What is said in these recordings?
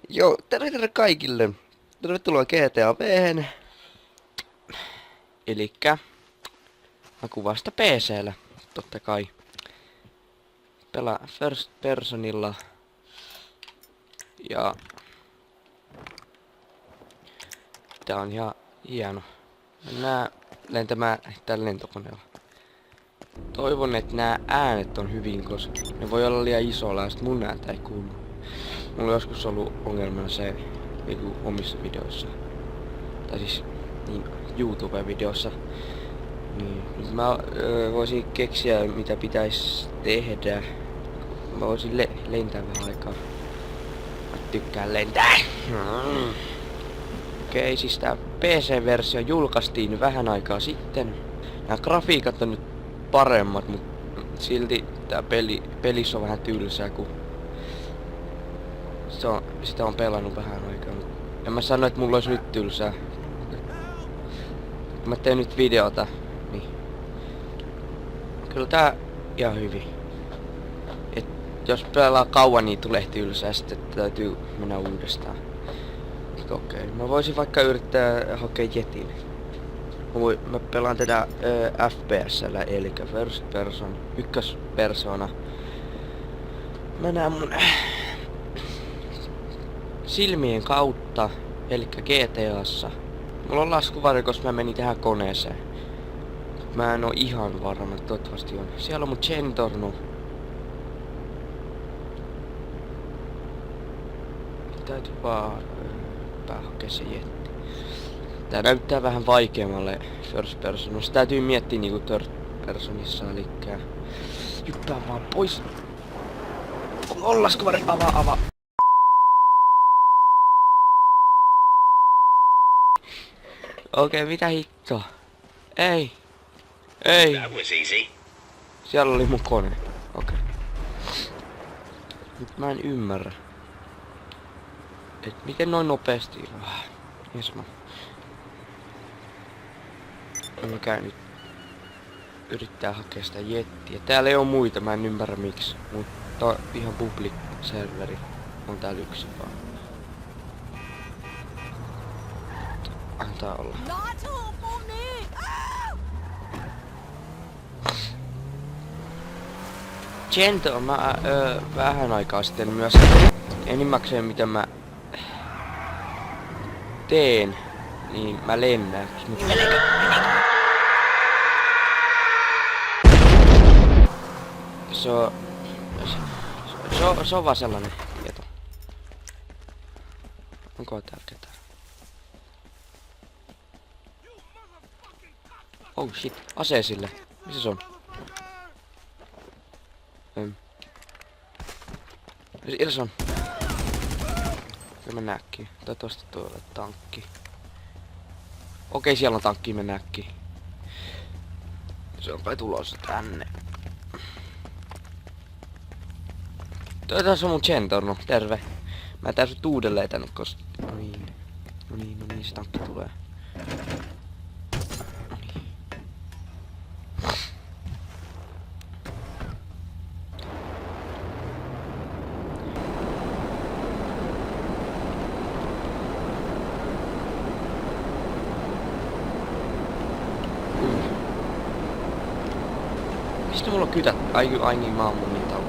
Joo, terve kaikille. Tervetuloa GTA V:hen. Elikkä mä kuvaan sitä PC:llä, totta kai. Pelaa first personilla. Ja tää on ihan hieno. Mennään lentämään tällä lentokoneella. Toivon, että nämä äänet on hyvin, koska ne voi olla liian isolla ja sit mun ääntä ei kuulu. Mulla on joskus ollut ongelmana se niinku omissa videoissa. Tai siis niin YouTube-videossa. Niin, mä voisin keksiä mitä pitäisi tehdä. Mä voisin lentää vähän aikaa. Mä tykkään lentää. Okei, siis tää PC-versio julkaistiin vähän aikaa sitten. Nämä grafiikat on nyt paremmat, mut silti tää pelissä on vähän tylsää, kun sitä on pelannut vähän aikaa. Mut en mä sano, että mulla olisi nyt tylsää. Mä teen nyt videota, niin kyllä tää ihan hyvin. Et jos pelaa kauan, niin tulee tylsää, sitten täytyy mennä uudestaan. Okei, mä voisin vaikka yrittää hakea jetin. Mä pelaan tätä FPS:llä, eli first person, ykköspersona. Mä näen mun silmien kautta, eli GTA:ssa. Mulla on laskuvarjo, mä menin tähän koneeseen. Mä en oo ihan varma, toivottavasti on. Siellä on mun Gentorno. Täytyy vaan hakea se jetti. Tää näyttää vähän vaikeammalle first person. Se täytyy miettiä niinku third personissa, elikkä hyppää vaan pois. On laskuvarjo, avaa. Okei, mitä hittoa? Ei. Siellä oli mun kone. Okei. Nyt mä en ymmärrä. Et miten noin nopeasti? Jesma. Mä käyn nyt yrittää hakea sitä jettiä. Täällä ei oo muita, mä en ymmärrä miksi. Mutta ihan public serveri on täällä yksi vaan. Antaa olla. Gento, mä vähän aikaa sitten myös enimmäkseen mitä mä teen, niin mä lennän. Se on vaan sellainen tieto. Onko täällä ketään? Oh shit, aseesille. Missä se on? Siellä se on. Kyllä mä näkkiin. Toivottavasti tuolla tankki. Okei, siellä on tankki, mä näkkiin. Se on kai tulossa tänne. Tässä on mun Gentorno, terve. Mä täysin uudelleen tänne, koska... No niin, se tankki tulee. Mistä mulla on kytät? Ai niin, mä oon mun niitä auto.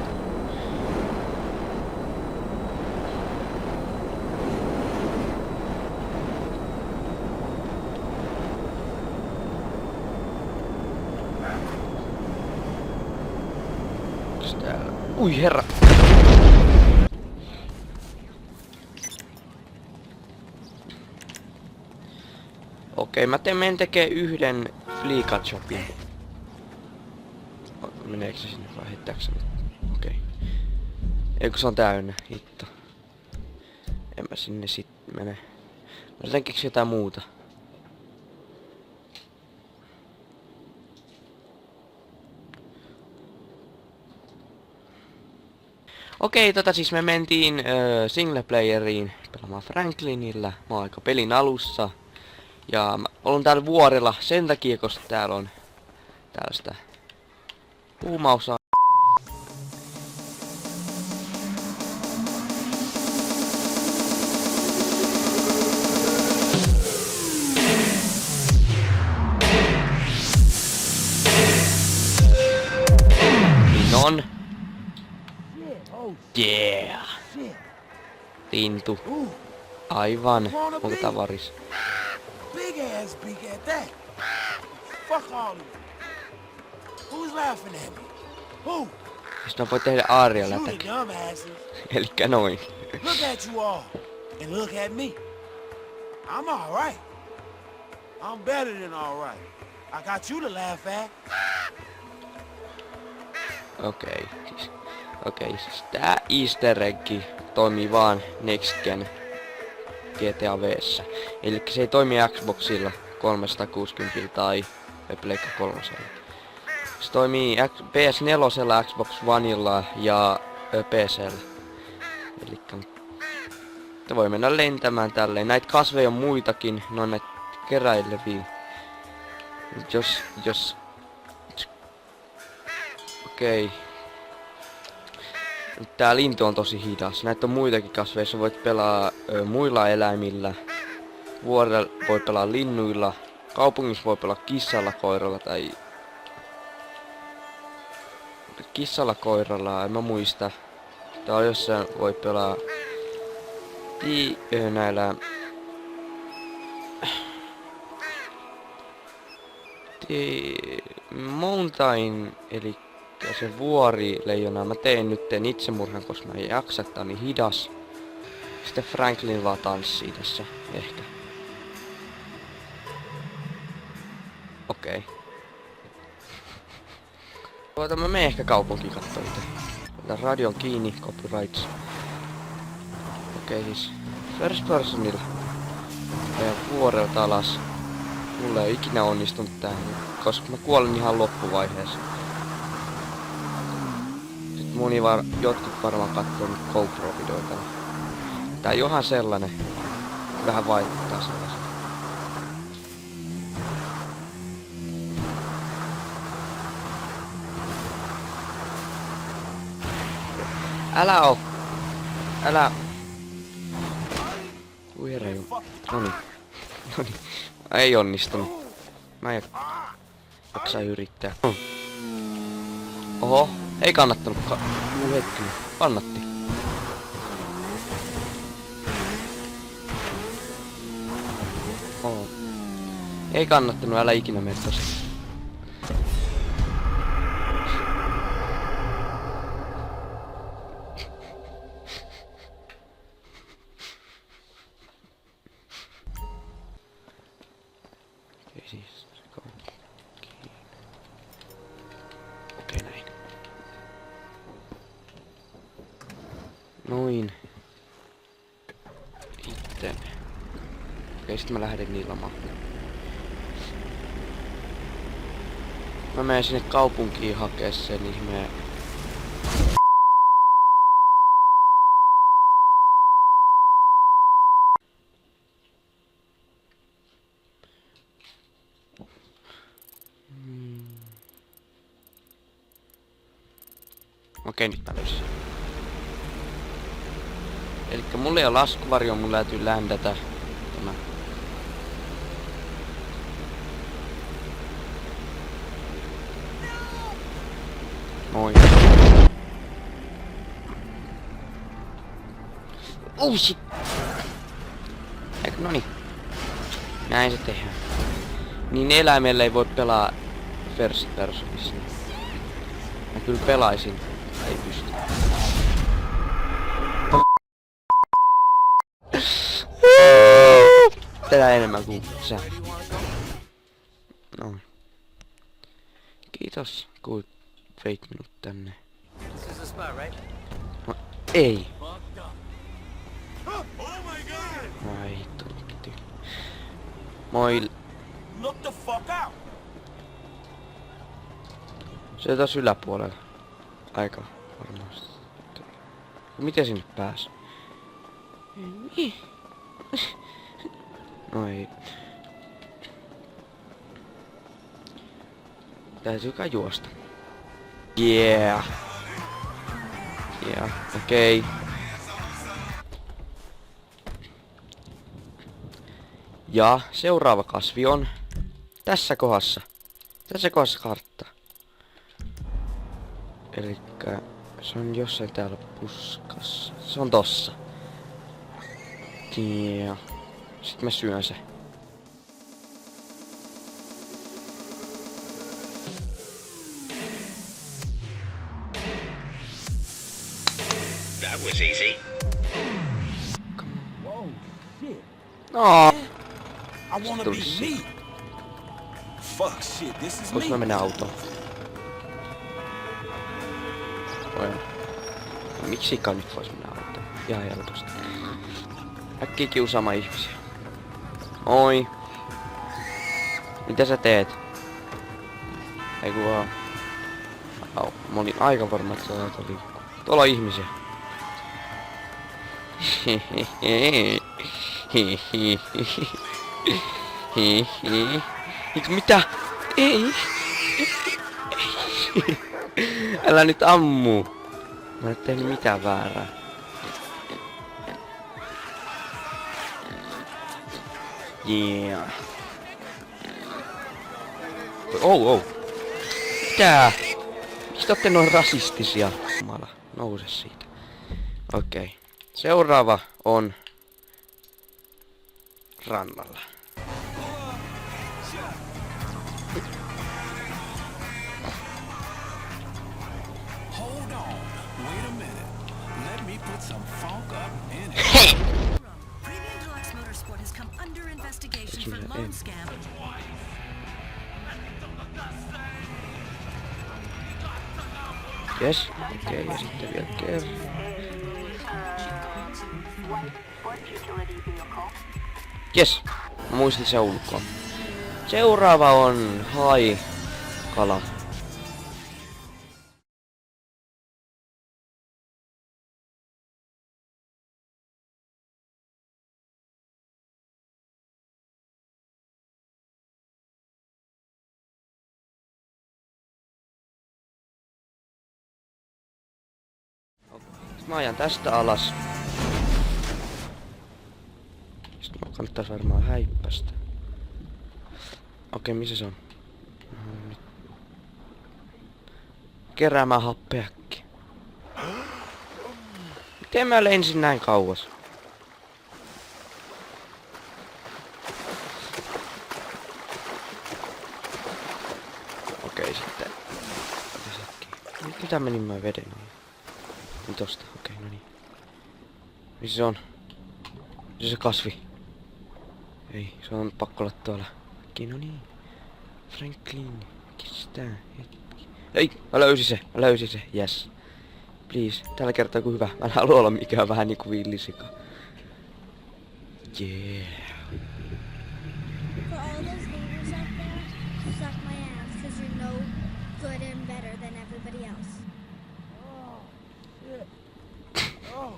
Onks täällä? Ui herra! Okei, mä menen tekee yhden Fleekatshopin. Meneekö se sinne vai heittääkö se nyt? Okei. Eikö se on täynnä, hitto. En mä sinne sit mene. Mä yritän keksiä jotain muuta. Okei, siis me mentiin singleplayeriin pelaamaan Franklinilla. Mä oon aika pelin alussa. Ja mä olen täällä vuorella sen takia, koska täällä on tällaista puumausaa. Yeah! Shit. Lintu. Ooh, Aivan. Onko tavaris? big ass beak at that. Fuck all of you. Who's laughing at me? Who? Sitten mä voin tehdä aaria You the lätäkä. dumbasses. Elikkä noin. Look at you all. And look at me. I'm alright. I'm better than alright. I got you to laugh at. Okei, siis tää easter egg toimii vaan Next Gen GTA V:ssä. Elikkä se ei toimi Xboxilla 360 tai Pleikka 3. Se toimii PS4, Xbox Oneilla ja PC:llä. Elikkä te voi mennä lentämään tälleen. Näitä kasveja on muitakin, ne on näitä keräileviä. Jos... Okei. Tää lintu on tosi hidas. Näitä on muitakin kasveja. Sä voit pelaa muilla eläimillä. Vuorella voi pelaa linnuilla. Kaupungissa voi pelaa kissalla, koiralla tai... Kissalla, koiralla, en mä muista. Tai jossain voi pelaa... näillä... Mountain, eli se vuori leijona. Mä tein nyt itsemurhan, koska mä en jaksa, tää on niin hidas. Sitten Franklin vaan tanssii tässä, ehkä. Okei. Mä menen ehkä kaupunkiin kattoo itse. Tää radion kiinni, copyrights. Okei, siis first personilla. Ja vuorelta alas. Mulla ei ikinä onnistunut tähän, koska mä kuolin ihan loppuvaiheessa. Sitten jotkut varmaan kattoo nyt GoPro-videoita. Tää on johan sellainen. Vähän vaikuttaa sellaiset. Älä... Ui herra juu. Noniin. Ei onnistunut. Mä en jaksa yrittää. Oho, ei kannattanut. Hetkinen, kannatti. Oho. Ei kannattanut, älä ikinä mene tosta. Okei, näin. Noin. Sitten. Okei, sit mä lähden niilamaan. Mä menen sinne kaupunkiin hakee sen ihmeen. Okei, nyt mä löysin. Elikkä mulla ei ole laskuvarjo, mun täytyy ländätä tämä. Moi. Oh shit! Eikö, noniin. Näin se tehdään. Niin eläimellä ei voi pelaa first personissa. Mä kyllä pelaisin. Ei pysty. Tätä enemmän kuin sä. No. Kiitos, kun veit minut tänne. No, ei. Ai tutti. Moi. Se on taas yläpuolella. Aika varmasti. Miten sinne pääs? No ei. Täytyy kai juosta. Yeah. Yeah, okei. Ja seuraava kasvi on tässä kohdassa. Tässä kohdassa kartta. Elikkä Se on jossain täällä puskassa. Se on tossa. Ja sit mä syön se. That was easy. Whoa, shit. Oh. I wanna be Tuli siitä. me. Fuck shit, this is Voinko mä me. mennä autoon? Voin. Miksikaan nyt vois mennä autoon? Ihan helposti. Äkkiä kiusaamaan ihmisiä. Oi. Mitä sä teet? Ei kun vaan. Au, mä olin aika varma, että tuolla liikkuu. Tuolla on ihmisiä. Eiku mitä? Ei. Älä nyt ammu. Mä en tehnyt mitään väärää. Yeah. Oh. Mitä? Miksi te ootte noin rasistisia? Jumala, nouse siitä. Okei. Seuraava on rannalla. Hold on. Wait a minute. Let me put some funk up in it. Premium Deluxe Motorsport has come under investigation for Excuse me, loan scam. Yes. Okei, ja sitten vielä kerran. Yes. Mä muistin se ulkoa. Seuraava on haikala. Mä ajan tästä alas. Sitten mä kannattais varmaan häippästä. Okei, missä se on? Nyt. Keräämään happeäkki. Miten mä lensin näin kauas? Okei, sitten. Mitä menin mä veden? Niin tosta, okei, no niin. Missä se on? Missä se kasvi? Ei, se on pakko olla tuolla. Okei, no niin. Franklin, kestää hetki. Ei, mä löysin se, yes. Please, tällä kertaa kun hyvä. Mä en halua olla mikään vähän niinku villisika. Yeah. For all those haters out there, suck my ass because you're no good and better than everybody else.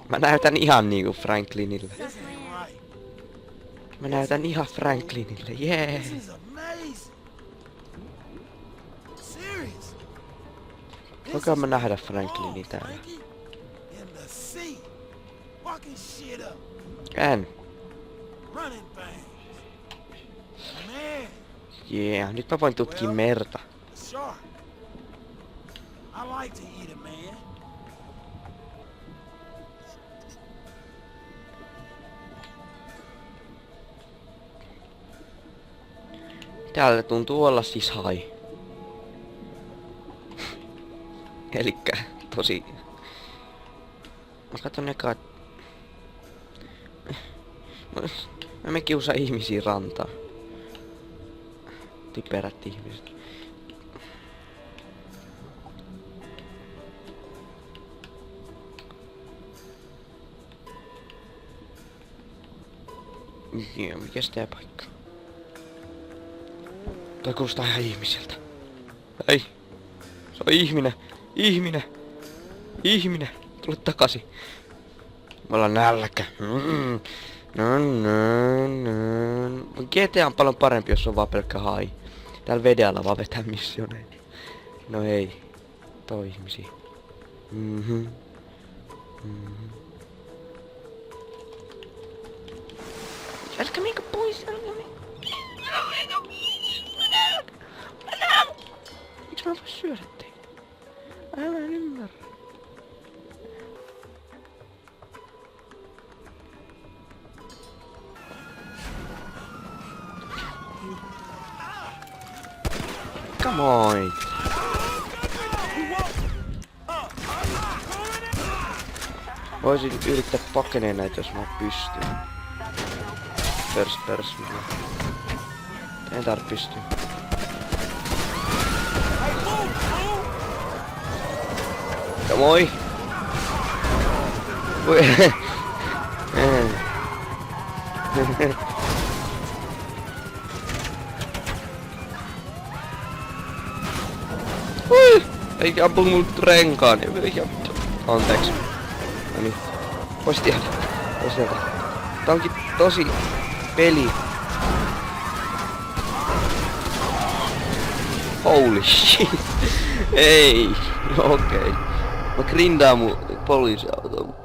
Mä näytän ihan niinku Franklinille. Suck my ass. Right. Mä näytän ihan Franklinille, yeah. This is amazing. Serious. Voinko mä nähdä Franklinin täällä? Frankie in the sea. Walking shit up. En. Running things. Man, Yeah, nyt mä voin tutkia merta. shark. I like to eat a man. Täällä tuntuu olla siis hai. Elikkä tosi... Mä katon eka... Mä me kiusaa ihmisiä rantaan. Typerät ihmiset. Joo, mikäs tää paikka? Toi kuulostaa ihan ihmiseltä. Ei. Se on ihminen. Ihminen. Tule takaisin. Me ollaan nälkä. GTA on paljon parempi, jos on vaan pelkkä hai. Täällä vedellä vaan vetää missioneita. No ei. Toi ihmisiä. Älkää menkö pois, älkää menkö. Miksi mä vois syödä teitä? Älä en ymmärrä. Come on. Voisin yrittää pakenee näitä, jos mä pystyn. Pers. En tarvi pystyä. Moi! Voi. Ui! Ei ampu mun renkaan. Anteeksi. Noniin. Pois tieltä. Tää onkin tosi peli. Holy shit. Ei. Okei. Mä grindaan mun poliisiautoa.